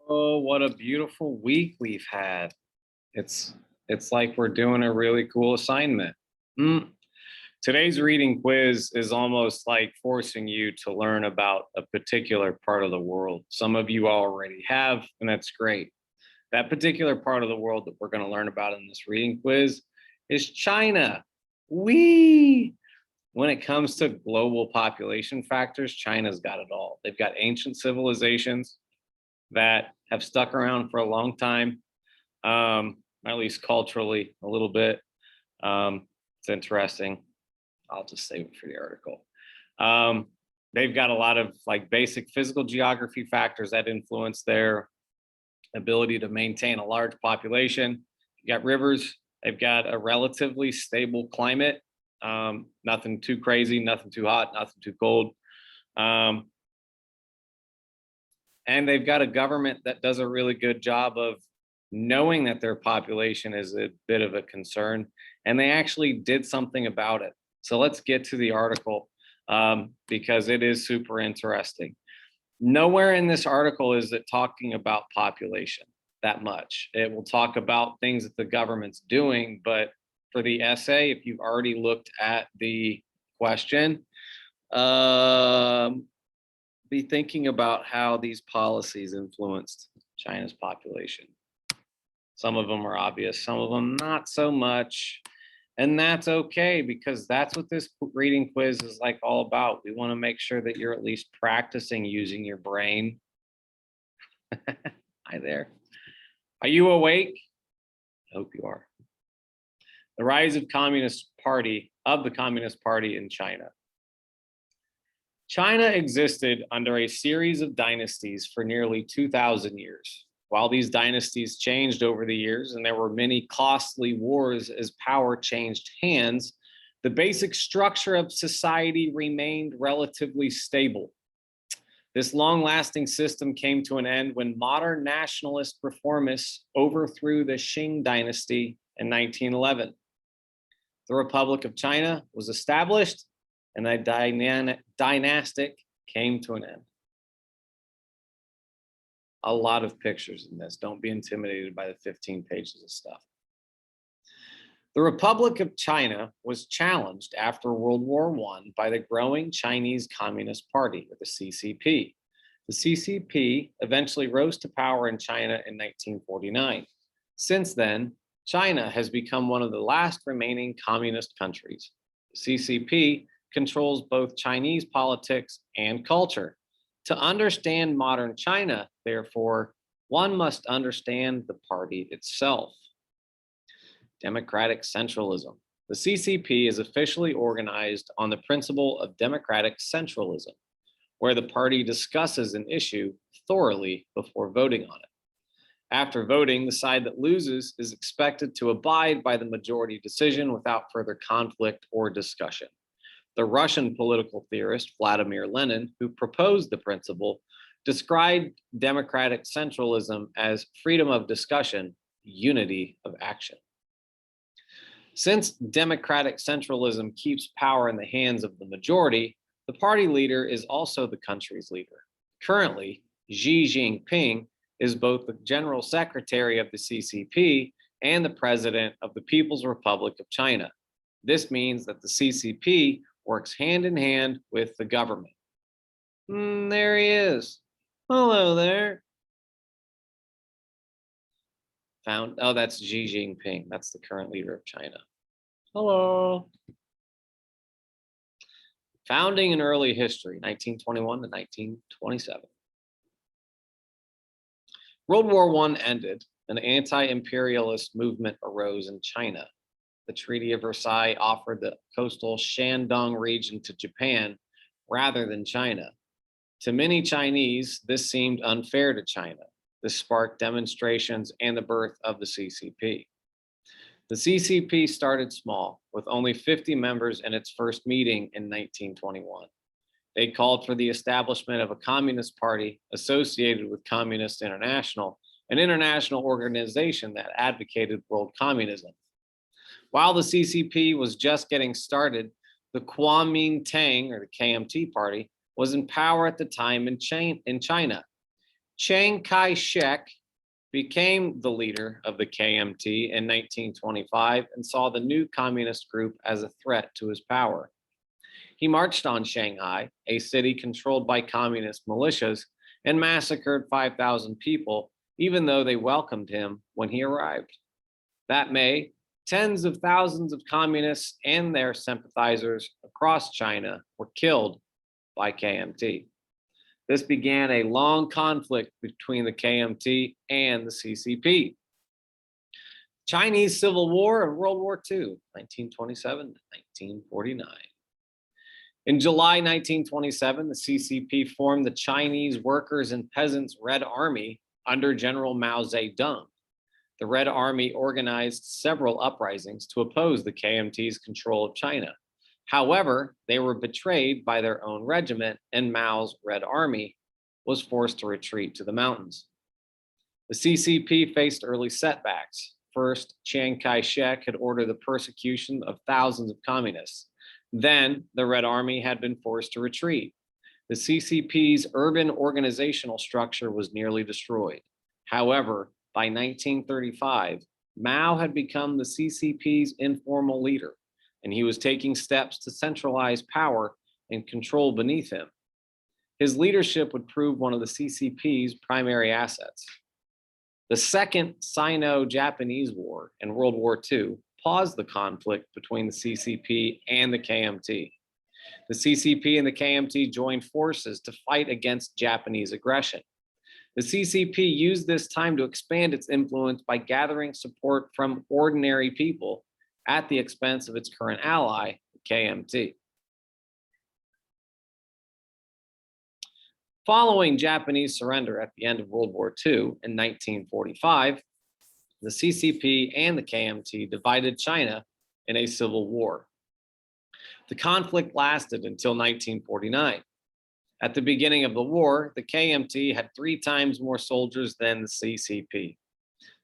Oh, what a beautiful week we've had. It's it's like we're doing a really cool assignment. Mm. Today's reading quiz is almost like forcing you to learn about a particular part of the world. Some of you already have, and that's great. That particular part of the world that we're going to learn about in this reading quiz is China. We When it comes to global population factors, China's got it all. They've got ancient civilizations that have stuck around for a long time, at least culturally, a little bit. It's interesting. I'll just save it for the article. Um, they've got a lot of like basic physical geography factors that influence their ability to maintain a large population. You got rivers. They've got a relatively stable climate. Nothing too crazy, nothing too hot, nothing too cold. Um, and they've got a government that does a really good job of knowing that their population is a bit of a concern, and they actually did something about it. So let's get to the article because it is super interesting. Nowhere in this article is it talking about population that much. It will talk about things that the government's doing, but for the essay, if you've already looked at the question, be thinking about how these policies influenced China's population. Some of them are obvious, some of them not so much. And that's okay, because that's what this reading quiz is like all about. We want to make sure that you're at least practicing using your brain. Hi there. Are you awake? I hope you are. The rise of the Communist Party in China. China existed under a series of dynasties for nearly 2,000 years. While these dynasties changed over the years and there were many costly wars as power changed hands, the basic structure of society remained relatively stable. This long-lasting system came to an end when modern nationalist reformists overthrew the Qing dynasty in 1911. The Republic of China was established and the dynastic came to an end. A lot of pictures in this. Don't be intimidated by the 15 pages of stuff. The Republic of China was challenged after World War I by the growing Chinese Communist Party, or the CCP. The CCP eventually rose to power in China in 1949. Since then, China has become one of the last remaining communist countries. The CCP controls both Chinese politics and culture. To understand modern China, therefore, one must understand the party itself. Democratic centralism. The CCP is officially organized on the principle of democratic centralism, where the party discusses an issue thoroughly before voting on it. After voting, the side that loses is expected to abide by the majority decision without further conflict or discussion. The Russian political theorist Vladimir Lenin, who proposed the principle, described democratic centralism as freedom of discussion, unity of action. Since democratic centralism keeps power in the hands of the majority, the party leader is also the country's leader. Currently, Xi Jinping is both the general secretary of the CCP and the president of the People's Republic of China. This means that the CCP works hand in hand with the government. There he is. Hello there. That's Xi Jinping. That's the current leader of China. Hello. Founding and early history, 1921 to 1927. World War I ended. An anti-imperialist movement arose in China. The Treaty of Versailles offered the coastal Shandong region to Japan rather than China. To many Chinese, this seemed unfair to China. This sparked demonstrations and the birth of the CCP. The CCP started small, with only 50 members in its first meeting in 1921. They called for the establishment of a communist party associated with Communist International, an international organization that advocated world communism. While the CCP was just getting started, the Kuomintang, or the KMT party, was in power at the time in China. Chiang Kai-shek became the leader of the KMT in 1925 and saw the new communist group as a threat to his power. He marched on Shanghai, a city controlled by communist militias, and massacred 5,000 people, even though they welcomed him when he arrived. That May, tens of thousands of communists and their sympathizers across China were killed by KMT. This began a long conflict between the KMT and the CCP. Chinese Civil War and World War II, 1927 to 1949. In July 1927, the CCP formed the Chinese Workers' and Peasants' Red Army under General Mao Zedong. The Red Army organized several uprisings to oppose the KMT's control of China. However, they were betrayed by their own regiment, and Mao's Red Army was forced to retreat to the mountains. The CCP faced early setbacks. First, Chiang Kai-shek had ordered the persecution of thousands of communists. Then, the Red Army had been forced to retreat. The CCP's urban organizational structure was nearly destroyed. However, by 1935, Mao had become the CCP's informal leader, and he was taking steps to centralize power and control beneath him. His leadership would prove one of the CCP's primary assets. The Second Sino-Japanese War and World War II paused the conflict between the CCP and the KMT. The CCP and the KMT joined forces to fight against Japanese aggression. The CCP used this time to expand its influence by gathering support from ordinary people at the expense of its current ally, the KMT. Following Japanese surrender at the end of World War II in 1945, the CCP and the KMT divided China in a civil war. The conflict lasted until 1949. At the beginning of the war, the KMT had 3 times more soldiers than the CCP.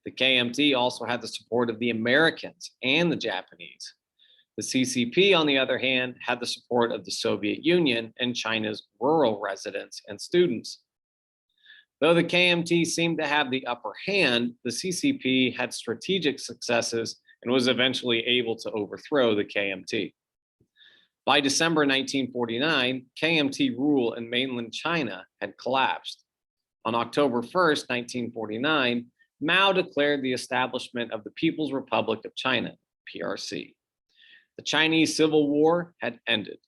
The KMT also had the support of the Americans and the Japanese. The CCP, on the other hand, had the support of the Soviet Union and China's rural residents and students. Though the KMT seemed to have the upper hand, the CCP had strategic successes and was eventually able to overthrow the KMT. By December 1949, KMT rule in mainland China had collapsed. On October 1st, 1949, Mao declared the establishment of the People's Republic of China, PRC. The Chinese Civil War had ended.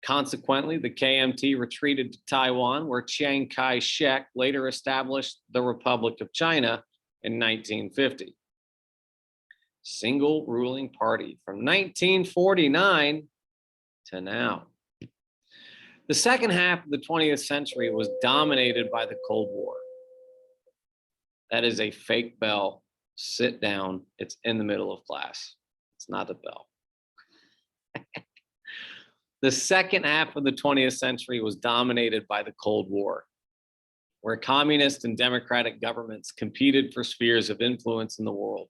Consequently, the KMT retreated to Taiwan, where Chiang Kai-shek later established the Republic of China in 1950. Single ruling party from 1949 to now. The second half of the 20th century was dominated by the Cold War. That is a fake bell. Sit down. It's in the middle of class. It's not a bell. The second half of the 20th century was dominated by the Cold War, where communist and democratic governments competed for spheres of influence in the world.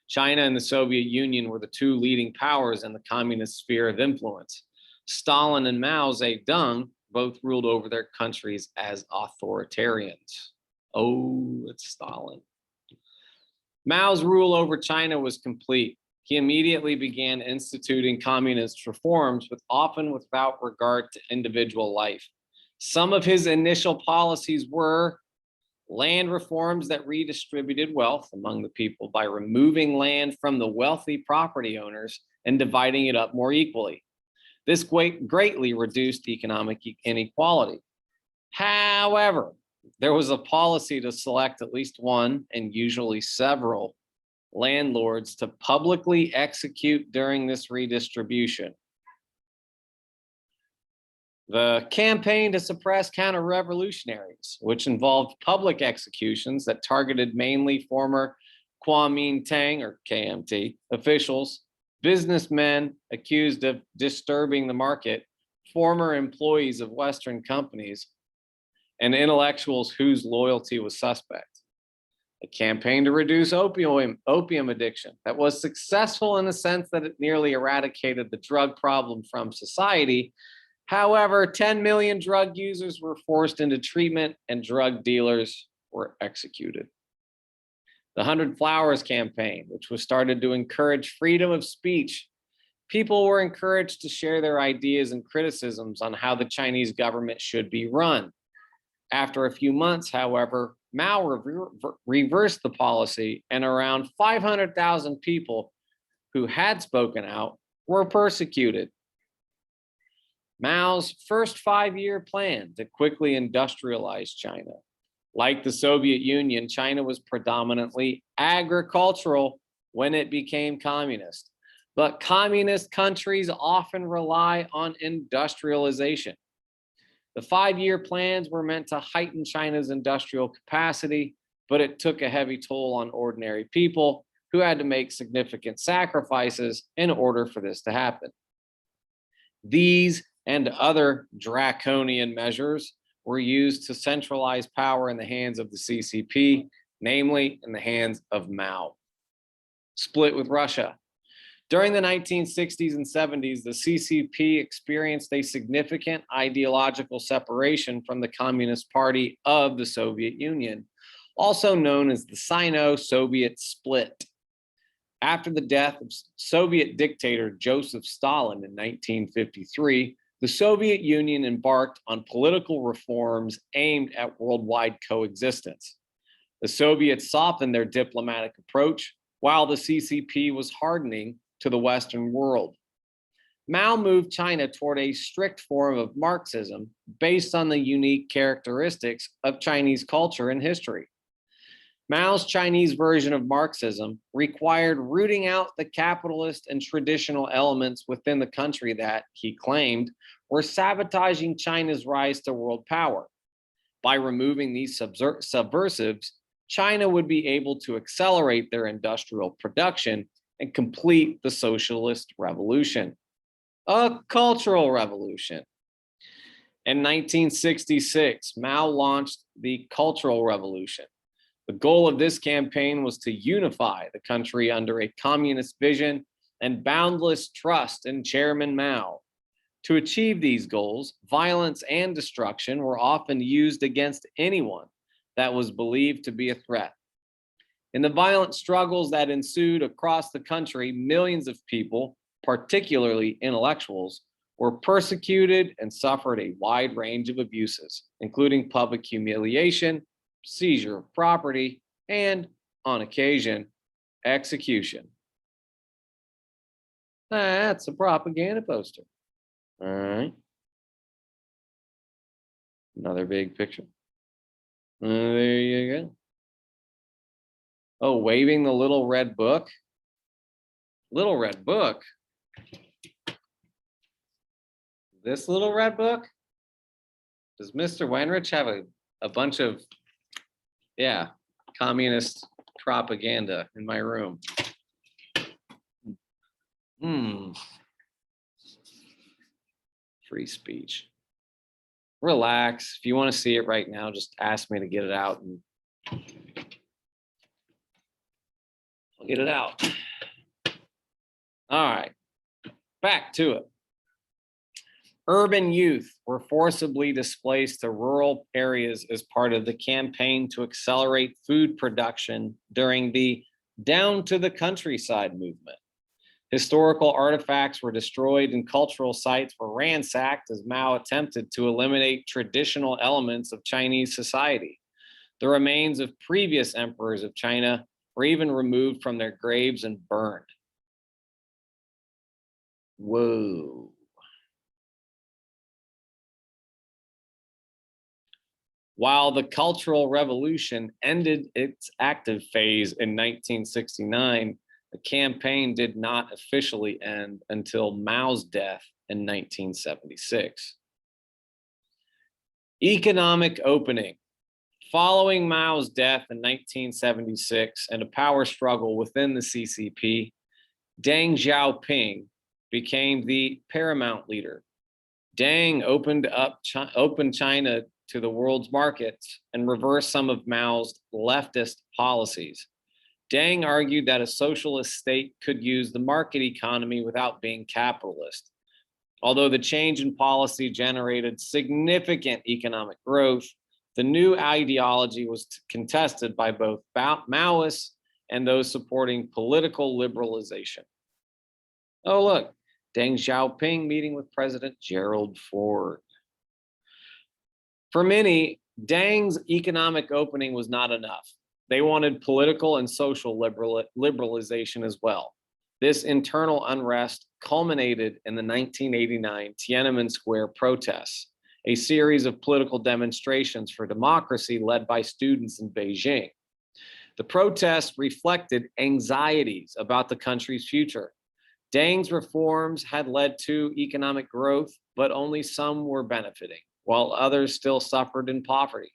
China and the Soviet Union were the 2 leading powers in the communist sphere of influence. Stalin and Mao Zedong both ruled over their countries as authoritarians. Oh, it's Stalin. Mao's rule over China was complete. He immediately began instituting communist reforms, but often without regard to individual life. Some of his initial policies were land reforms that redistributed wealth among the people by removing land from the wealthy property owners and dividing it up more equally. This greatly reduced economic inequality. However, there was a policy to select at least one, and usually several, landlords to publicly execute during this redistribution. The campaign to suppress counter-revolutionaries, which involved public executions that targeted mainly former Kuomintang or KMT officials, businessmen accused of disturbing the market, former employees of Western companies, and intellectuals whose loyalty was suspect. A campaign to reduce opium addiction that was successful in the sense that it nearly eradicated the drug problem from society. However, 10 million drug users were forced into treatment and drug dealers were executed. The 100 Flowers campaign, which was started to encourage freedom of speech. People were encouraged to share their ideas and criticisms on how the Chinese government should be run. After a few months, however, Mao reversed the policy, and around 500,000 people who had spoken out were persecuted. Mao's first 5-year plan to quickly industrialize China. Like the Soviet Union, China was predominantly agricultural when it became communist. But communist countries often rely on industrialization. The 5-year plans were meant to heighten China's industrial capacity, but it took a heavy toll on ordinary people who had to make significant sacrifices in order for this to happen. These and other draconian measures were used to centralize power in the hands of the CCP, namely in the hands of Mao. Split with Russia. During the 1960s and 70s, the CCP experienced a significant ideological separation from the Communist Party of the Soviet Union, also known as the Sino-Soviet split. After the death of Soviet dictator Joseph Stalin in 1953, the Soviet Union embarked on political reforms aimed at worldwide coexistence. The Soviets softened their diplomatic approach, while the CCP was hardening to the Western world. Mao moved China toward a strict form of Marxism based on the unique characteristics of Chinese culture and history. Mao's Chinese version of Marxism required rooting out the capitalist and traditional elements within the country that, he claimed, were sabotaging China's rise to world power. By removing these subversives, China would be able to accelerate their industrial production and complete the socialist revolution, a cultural revolution. In 1966, Mao launched the Cultural Revolution. The goal of this campaign was to unify the country under a communist vision and boundless trust in Chairman Mao. To achieve these goals, violence and destruction were often used against anyone that was believed to be a threat. In the violent struggles that ensued across the country, millions of people, particularly intellectuals, were persecuted and suffered a wide range of abuses, including public humiliation, seizure of property, and, on occasion, execution. That's a propaganda poster. All right. Another big picture. There you go. Oh, waving the little red book. Little red book. This little red book? Does Mr. Wenrich have a bunch of, yeah, communist propaganda in my room? Free speech. Relax. If you want to see it right now, just ask me to get it out and I'll get it out. All right, back to it. Urban youth were forcibly displaced to rural areas as part of the campaign to accelerate food production during the Down to the Countryside movement. Historical artifacts were destroyed and cultural sites were ransacked as Mao attempted to eliminate traditional elements of Chinese society. The remains of previous emperors of China were even removed from their graves and burned. Whoa. While the Cultural Revolution ended its active phase in 1969, the campaign did not officially end until Mao's death in 1976. Economic opening. Following Mao's death in 1976 and a power struggle within the CCP, Deng Xiaoping became the paramount leader. Deng opened China to the world's markets and reversed some of Mao's leftist policies. Deng argued that a socialist state could use the market economy without being capitalist. Although the change in policy generated significant economic growth, The new ideology was contested by both Maoists and those supporting political liberalization. Oh, look, Deng Xiaoping meeting with President Gerald Ford. For many, Deng's economic opening was not enough. They wanted political and social liberalization as well. This internal unrest culminated in the 1989 Tiananmen Square protests, a series of political demonstrations for democracy led by students in Beijing. The protests reflected anxieties about the country's future. Deng's reforms had led to economic growth, but only some were benefiting, while others still suffered in poverty.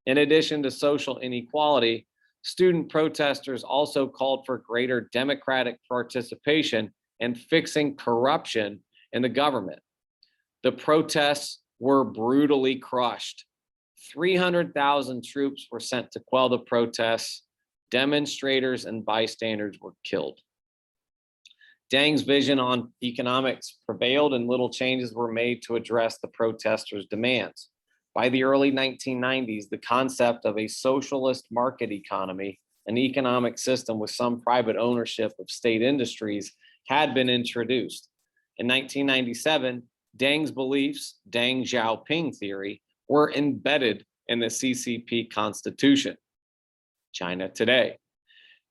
In addition to social inequality, student protesters also called for greater democratic participation and fixing corruption in the government. The protests were brutally crushed. 300,000 troops were sent to quell the protests. Demonstrators and bystanders were killed. Deng's vision on economics prevailed and little changes were made to address the protesters' demands. By the early 1990s, the concept of a socialist market economy, an economic system with some private ownership of state industries, had been introduced. In 1997, Deng's beliefs, Deng Xiaoping theory, were embedded in the CCP constitution. China today.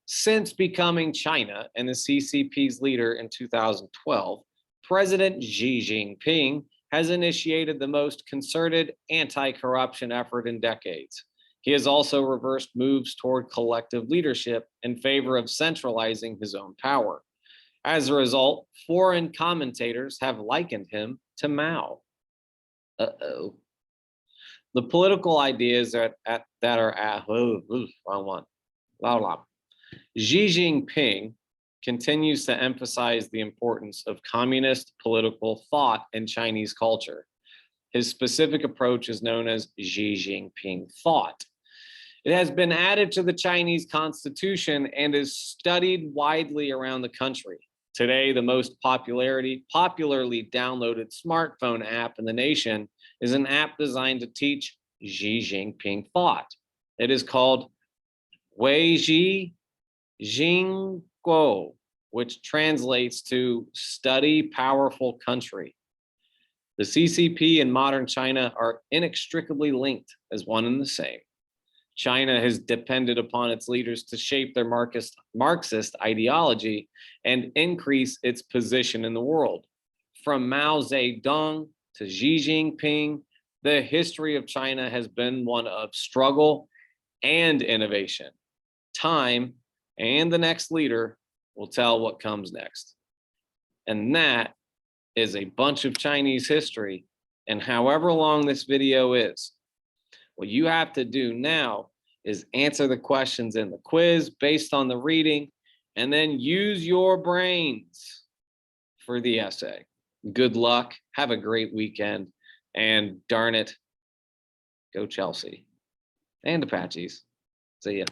Since becoming China and the CCP's leader in 2012, President Xi Jinping has initiated the most concerted anti-corruption effort in decades. He has also reversed moves toward collective leadership in favor of centralizing his own power. As a result, foreign commentators have likened him to Mao. Uh-oh. The political ideas wrong one. Xi Jinping continues to emphasize the importance of communist political thought in Chinese culture. His specific approach is known as Xi Jinping thought. It has been added to the Chinese constitution and is studied widely around the country. Today, the most popularly downloaded smartphone app in the nation is an app designed to teach Xi Jinping thought. It is called Wei Xi Jingguo, which translates to study powerful country. The CCP and modern China are inextricably linked as one and the same. China has depended upon its leaders to shape their Marxist ideology and increase its position in the world. From Mao Zedong to Xi Jinping, the history of China has been one of struggle and innovation. Time and the next leader will tell what comes next. And that is a bunch of Chinese history. And however long this video is, what you have to do now is answer the questions in the quiz based on the reading, and then use your brains for the essay. Good luck. Have a great weekend. And darn it, go Chelsea and Apaches. See ya.